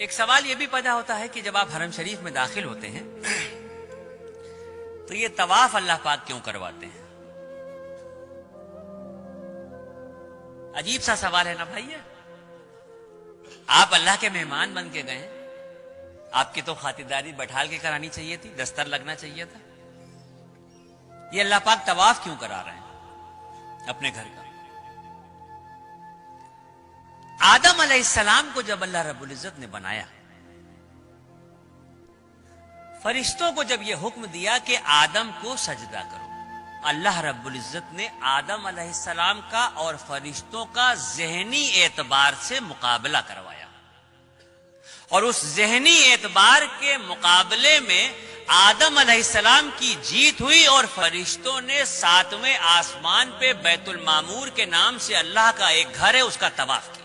ایک سوال یہ بھی پیدا ہوتا ہے کہ جب آپ حرم شریف میں داخل ہوتے ہیں تو یہ طواف اللہ پاک کیوں کرواتے ہیں؟ عجیب سا سوال ہے نا بھائی. آپ اللہ کے مہمان بن کے گئے، آپ کی تو خاطرداری بٹھال کے کرانی چاہیے تھی، دستر لگنا چاہیے تھا. یہ اللہ پاک طواف کیوں کرا رہے ہیں اپنے گھر کا؟ آدم علیہ السلام کو جب اللہ رب العزت نے بنایا، فرشتوں کو جب یہ حکم دیا کہ آدم کو سجدہ کرو، اللہ رب العزت نے آدم علیہ السلام کا اور فرشتوں کا ذہنی اعتبار سے مقابلہ کروایا، اور اس ذہنی اعتبار کے مقابلے میں آدم علیہ السلام کی جیت ہوئی، اور فرشتوں نے 7ویں آسمان پہ بیت المعمور کے نام سے اللہ کا ایک گھر ہے اس کا طواف کیا.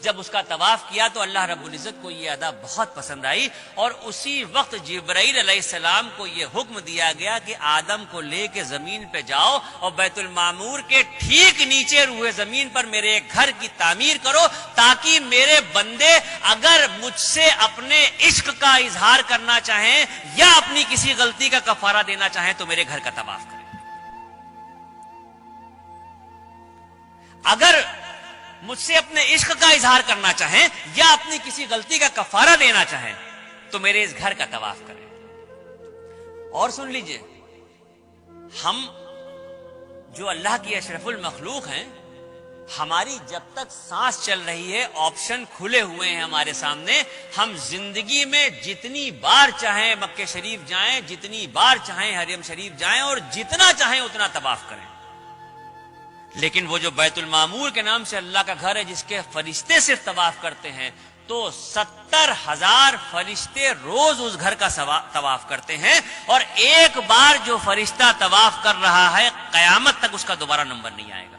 جب اس کا طواف کیا تو اللہ رب العزت کو یہ ادا بہت پسند آئی، اور اسی وقت جبرائیل علیہ السلام کو یہ حکم دیا گیا کہ آدم کو لے کے زمین پہ جاؤ اور بیت المعمور کے ٹھیک نیچے روئے زمین پر میرے ایک گھر کی تعمیر کرو، تاکہ میرے بندے اگر مجھ سے اپنے عشق کا اظہار کرنا چاہیں یا اپنی کسی غلطی کا کفارہ دینا چاہیں تو میرے گھر کا طواف کریں. اگر مجھ سے اپنے عشق کا اظہار کرنا چاہیں یا اپنی کسی غلطی کا کفارہ دینا چاہیں تو میرے اس گھر کا طواف کریں. اور سن لیجئے، ہم جو اللہ کی اشرف المخلوق ہیں، ہماری جب تک سانس چل رہی ہے آپشن کھلے ہوئے ہیں ہمارے سامنے. ہم زندگی میں جتنی بار چاہیں مکہ شریف جائیں، جتنی بار چاہیں حرم شریف جائیں، اور جتنا چاہیں اتنا طواف کریں. لیکن وہ جو بیت المعمور کے نام سے اللہ کا گھر ہے جس کے فرشتے صرف طواف کرتے ہیں، تو 70,000 فرشتے روز اس گھر کا طواف کرتے ہیں، اور ایک بار جو فرشتہ طواف کر رہا ہے قیامت تک اس کا دوبارہ نمبر نہیں آئے گا.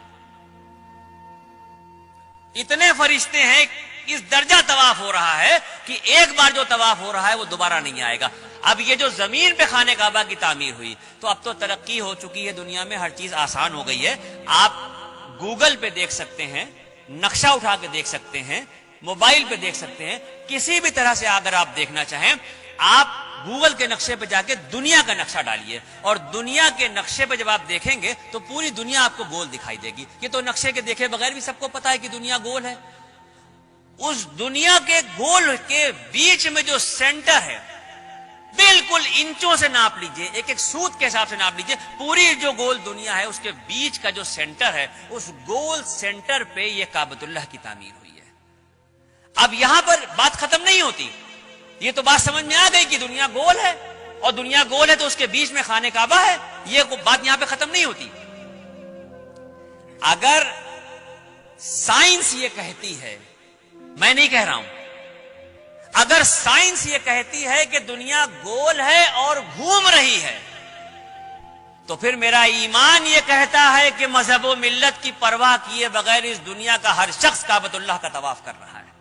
اتنے فرشتے ہیں، اس درجہ طواف ہو رہا ہے کہ ایک بار جو طواف ہو رہا ہے وہ دوبارہ نہیں آئے گا. اب یہ جو زمین پہ خانہ کعبہ کی تعمیر ہوئی، تو اب تو ترقی ہو چکی ہے دنیا میں، ہر چیز آسان ہو گئی ہے. آپ گوگل پہ دیکھ سکتے ہیں، نقشہ اٹھا کے دیکھ سکتے ہیں، موبائل پہ دیکھ سکتے ہیں، کسی بھی طرح سے اگر آپ دیکھنا چاہیں آپ گوگل کے نقشے پہ جا کے دنیا کا نقشہ ڈالیے، اور دنیا کے نقشے پہ جب آپ دیکھیں گے تو پوری دنیا آپ کو گول دکھائی دے گی. یہ تو نقشے کے دیکھے بغیر بھی سب کو پتا ہے کہ دنیا گول ہے. اس دنیا کے گول کے بیچ میں جو سینٹر ہے، بالکل انچوں سے ناپ لیجئے، ایک ایک سوت کے حساب سے ناپ لیجئے، پوری جو گول دنیا ہے اس کے بیچ کا جو سینٹر ہے، اس گول سینٹر پہ یہ کعبۃ اللہ کی تعمیر ہوئی ہے. اب یہاں پر بات ختم نہیں ہوتی. یہ تو بات سمجھ میں آ گئی کہ دنیا گول ہے، اور دنیا گول ہے تو اس کے بیچ میں خانہ کعبہ ہے. یہ بات یہاں پہ ختم نہیں ہوتی. اگر سائنس یہ کہتی ہے، میں نہیں کہہ رہا ہوں، اگر سائنس یہ کہتی ہے کہ دنیا گول ہے اور گھوم رہی ہے، تو پھر میرا ایمان یہ کہتا ہے کہ مذہب و ملت کی پرواہ کیے بغیر اس دنیا کا ہر شخص کعبۃ اللہ کا طواف کر رہا ہے.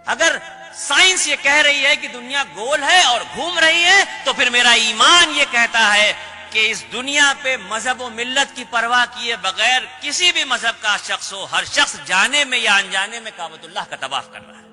اگر سائنس یہ کہہ رہی ہے کہ دنیا گول ہے اور گھوم رہی ہے، تو پھر میرا ایمان یہ کہتا ہے کہ اس دنیا پہ مذہب و ملت کی پرواہ کیے بغیر کسی بھی مذہب کا شخص ہو، ہر شخص جانے میں یا انجانے میں کعبۃ اللہ کا طواف کر رہا ہے.